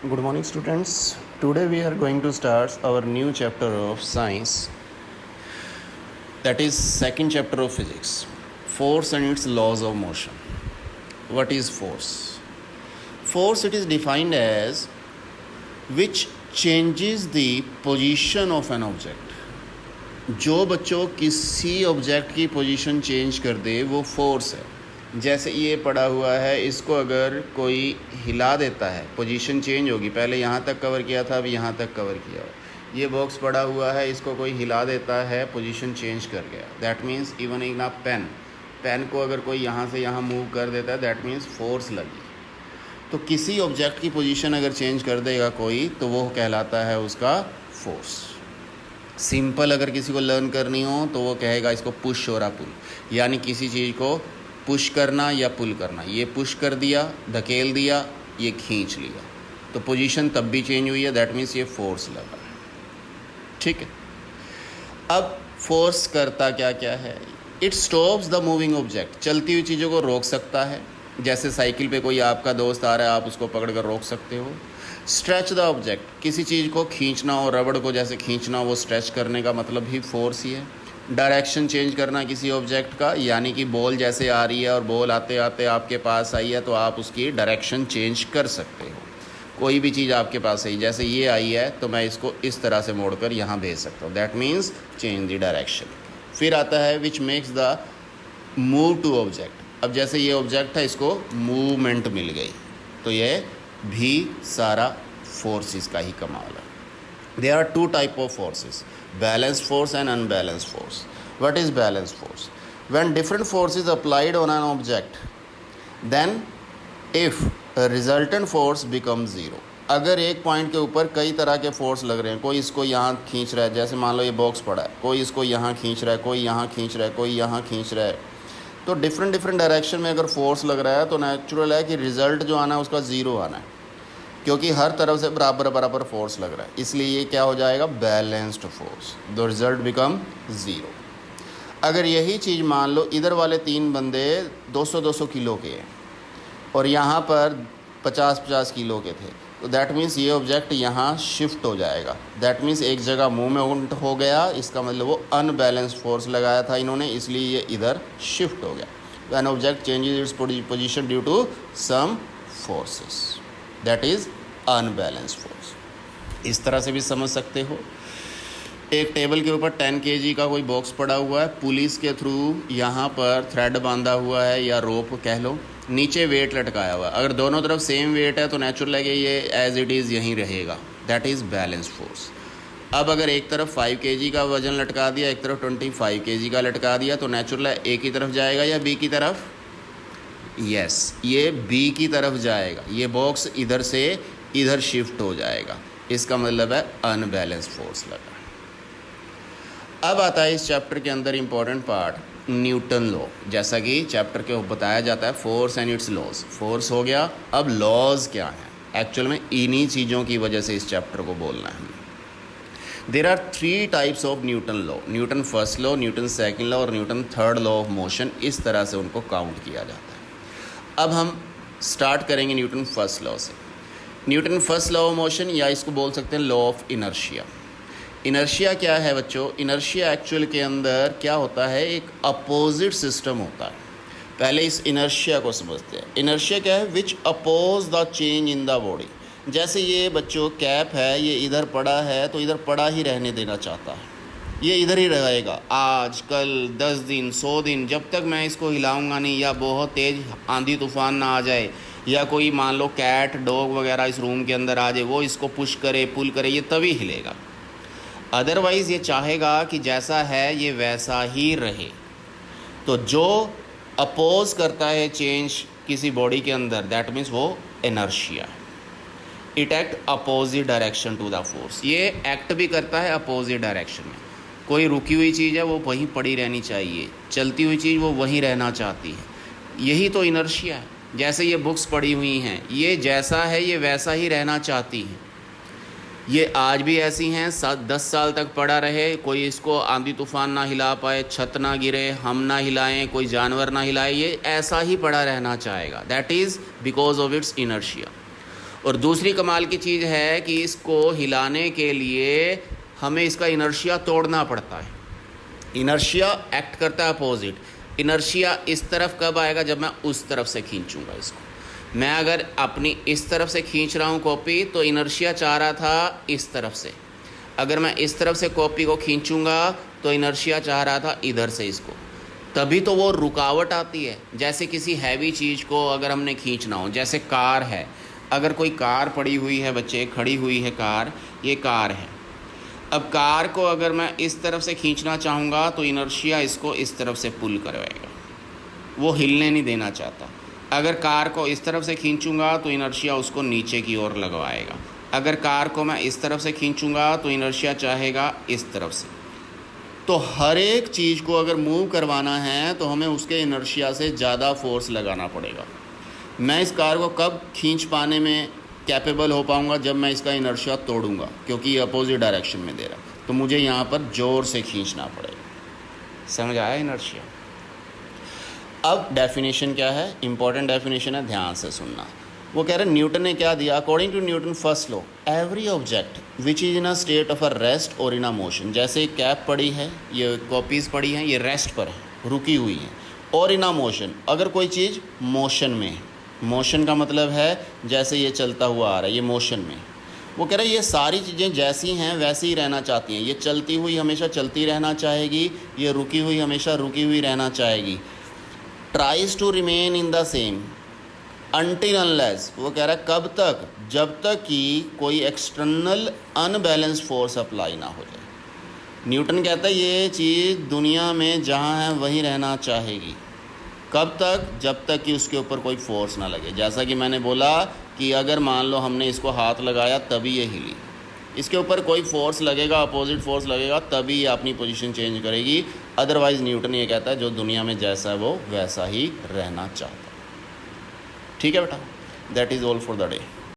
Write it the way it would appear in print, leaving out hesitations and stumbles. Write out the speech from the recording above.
Good morning, students. Today we are going to start our new chapter of science, that is second chapter of physics, force and its laws of motion. What is force? Force, it is defined as which changes the position of an object. जो बच्चों किसी object की position change कर दे वो force है. जैसे ये पड़ा हुआ है, इसको अगर कोई हिला देता है पोजीशन चेंज होगी. पहले यहाँ तक कवर किया था, अब यहाँ तक कवर किया हुआ. ये बॉक्स पड़ा हुआ है, इसको कोई हिला देता है, पोजीशन चेंज कर गया. That means even in a pen को अगर कोई यहाँ से यहाँ मूव कर देता है, दैट मीन्स फोर्स लगी. तो किसी ऑब्जेक्ट की पोजीशन अगर चेंज कर देगा कोई, तो वो कहलाता है उसका फोर्स. सिंपल अगर किसी को लर्न करनी हो तो वो कहेगा इसको पुश और पुल, यानी किसी चीज़ को पुश करना या पुल करना. ये पुश कर दिया, धकेल दिया, ये खींच लिया, तो पोजीशन तब भी चेंज हुई है. दैट मीन्स ये फोर्स लगा है. ठीक है. अब फोर्स करता क्या क्या है? It stops the moving object. चलती हुई चीज़ों को रोक सकता है. जैसे साइकिल पे कोई आपका दोस्त आ रहा है, आप उसको पकड़ कर रोक सकते हो. Stretch the object. किसी चीज़ को खींचना हो, रबड़ को जैसे खींचना हो, वो स्ट्रेच करने का मतलब ही फोर्स ही है. डायरेक्शन चेंज करना किसी ऑब्जेक्ट का, यानी कि बॉल जैसे आ रही है और बॉल आते आते आपके पास आई है, तो आप उसकी डायरेक्शन चेंज कर सकते हो. कोई भी चीज़ आपके पास आई, जैसे ये आई है तो मैं इसको इस तरह से मोड़कर यहाँ भेज सकता हूँ. That means change the direction. फिर आता है which makes the move to object. अब जैसे ये ऑब्जेक्ट है, इसको मूवमेंट मिल गई, तो ये भी सारा फोर्सेस का ही कमाल है. There are two type of forces, balanced force and unbalanced force. What is balanced force? When different force is applied on an object, then if a resultant force becomes zero. अगर एक point के ऊपर कई तरह के force लग रहे हैं, कोई इसको यहाँ खींच रहा है, जैसे मान लो ये बॉक्स पड़ा है, कोई इसको यहाँ खींच रहा है, कोई यहाँ खींच रहा है, कोई यहाँ खींच रहा है, तो डिफरेंट डायरेक्शन में अगर फोर्स लग रहा है, तो नेचुरल है कि रिजल्ट जो आना है उसका ज़ीरो आना है, क्योंकि हर तरफ से बराबर फोर्स लग रहा है. इसलिए ये क्या हो जाएगा? Balanced force. The result become zero. अगर यही चीज़ मान लो इधर वाले तीन बंदे 200 किलो के हैं और यहाँ पर 50 किलो के थे, तो दैट मीन्स ये ऑब्जेक्ट यहाँ शिफ्ट हो जाएगा. दैट मीन्स एक जगह मूवमेंट हो गया. इसका मतलब वो अनबैलेंस्ड फोर्स लगाया था इन्होंने, इसलिए ये इधर शिफ्ट हो गया. When object changes its position due to some forces, that is unbalanced force. इस तरह से भी समझ सकते हो. एक टेबल के ऊपर 10 kg का कोई बॉक्स पड़ा हुआ है, पुलिस के थ्रू यहाँ पर थ्रेड बांधा हुआ है या रोप कह लो, नीचे वेट लटकाया हुआ है. अगर दोनों तरफ सेम वेट है तो नेचुरल है कि ये एज इट इज़ यहीं रहेगा. That is balanced force. अब अगर एक तरफ 5 kg का वजन लटका दिया, एक तरफ 25 kg का लटका दिया, तो नेचुरल है एक ही तरफ जाएगा या बी की तरफ? यस, ये बी की तरफ जाएगा. ये बॉक्स इधर से इधर शिफ्ट हो जाएगा. इसका मतलब है अनबैलेंस्ड फोर्स लगा. अब आता है इस चैप्टर के अंदर इंपॉर्टेंट पार्ट, न्यूटन लॉ. जैसा कि चैप्टर के बताया जाता है force and its laws. Force हो गया. अब लॉज क्या है? एक्चुअल में इन्हीं चीज़ों की वजह से इस चैप्टर को बोलना है. There are 3 types of Newton law. Newton first law, Newton second law और Newton third law of motion. इस तरह से उनको काउंट किया जाता है. अब हम स्टार्ट करेंगे न्यूटन फर्स्ट लॉ से. Newton first law of motion, या इसको बोल सकते हैं लॉ ऑफ इनर्शिया. इनर्शिया क्या है बच्चों? इनर्शिया एक्चुअल के अंदर क्या होता है? एक अपोजिट सिस्टम होता है. पहले इस इनर्शिया को समझते हैं. इनर्शिया क्या है? Which oppose the change in the body. जैसे ये बच्चों कैप है, ये इधर पड़ा है तो इधर पड़ा ही रहने देना चाहता है, ये इधर ही रहेगा. आज कल 10 दिन 100 दिन, जब तक मैं इसको हिलाऊंगा नहीं, या बहुत तेज़ आंधी तूफान ना आ जाए, या कोई मान लो कैट डॉग वगैरह इस रूम के अंदर आ जाए, वो इसको पुश करे पुल करे, ये तभी हिलेगा. अदरवाइज़ ये चाहेगा कि जैसा है ये वैसा ही रहे. तो जो अपोज करता है चेंज किसी बॉडी के अंदर, दैट मीन्स वो inertia. It act opposite direction to the force. ये एक्ट भी करता है अपोजिट डायरेक्शन में. कोई रुकी हुई चीज़ है वो वहीं पड़ी रहनी चाहिए, चलती हुई चीज़ वो वहीं रहना चाहती है. यही तो इनर्शिया है. जैसे ये बुक्स पड़ी हुई हैं, ये जैसा है ये वैसा ही रहना चाहती हैं. ये आज भी ऐसी हैं, 10 साल तक पड़ा रहे, कोई इसको आंधी तूफान ना हिला पाए, छत ना गिरे, हम ना हिलाएं, कोई जानवर ना हिलाए, ये ऐसा ही पड़ा रहना चाहेगा. That is because of its inertia. और दूसरी कमाल की चीज़ है कि इसको हिलाने के लिए हमें इसका इनर्शिया तोड़ना पड़ता है। इनर्शिया एक्ट करता है अपोजिट। इनर्शिया इस तरफ कब आएगा? जब मैं उस तरफ से खींचूंगा इसको। मैं अगर अपनी इस तरफ से खींच रहा हूँ कॉपी तो इनर्शिया चाह रहा था इस तरफ से। अगर मैं इस तरफ से कॉपी को खींचूंगा तो इनर्शिया चाह रहा था इधर से इसको। तभी तो वो रुकावट आती है। जैसे किसी हैवी चीज़ को अगर हमने खींचना हो, जैसे कार है, अगर कोई कार पड़ी हुई है बच्चे, खड़ी हुई है कार, ये कार है। अब कार को अगर मैं इस तरफ से खींचना चाहूँगा तो इनर्शिया इसको इस तरफ से पुल करवाएगा, वो हिलने नहीं देना चाहता। अगर कार को इस तरफ से खींचूंगा तो इनर्शिया उसको नीचे की ओर लगवाएगा। अगर कार को मैं इस तरफ से खींचूंगा तो इनर्शिया चाहेगा इस तरफ से। तो हर एक चीज़ को अगर मूव करवाना है तो हमें उसके इनर्शिया से ज़्यादा फोर्स लगाना पड़ेगा। मैं इस कार को कब खींच पाने में कैपेबल हो पाऊंगा? जब मैं इसका इनर्शिया तोड़ूंगा, क्योंकि ये अपोजिट डायरेक्शन में दे रहा, तो मुझे यहाँ पर ज़ोर से खींचना पड़ेगा। समझ आया इनर्शिया? अब डेफिनेशन क्या है? इंपॉर्टेंट डेफिनेशन है, ध्यान से सुनना। वो कह रहे हैं न्यूटन ने क्या दिया? According to Newton first law, every object which is in a state of a rest और इन अ मोशन। जैसे कैप पड़ी है, ये कॉपीज़ पड़ी हैं, ये रेस्ट पर है, रुकी हुई हैं, और इन अ मोशन, अगर कोई चीज़ मोशन में है, मोशन का मतलब है जैसे ये चलता हुआ आ रहा है, ये मोशन में। वो कह रहे हैं ये सारी चीज़ें जैसी हैं वैसी ही रहना चाहती हैं। ये चलती हुई हमेशा चलती रहना चाहेगी, ये रुकी हुई हमेशा रुकी हुई रहना चाहेगी। Tries to remain in the same until unless, वो कह रहा है कब तक? जब तक कि कोई एक्सटर्नल अनबैलेंस फोर्स अप्लाई ना हो जाए। न्यूटन कहता है ये चीज़ दुनिया में जहाँ है वहीं रहना चाहेगी। कब तक? जब तक कि उसके ऊपर कोई फोर्स ना लगे। जैसा कि मैंने बोला कि अगर मान लो हमने इसको हाथ लगाया तभी ये हिली, इसके ऊपर कोई फोर्स लगेगा, अपोजिट फोर्स लगेगा, तभी ये अपनी पोजीशन चेंज करेगी। अदरवाइज़ न्यूटन ये कहता है जो दुनिया में जैसा है वो वैसा ही रहना चाहता है। ठीक है बेटा, that is all for the day.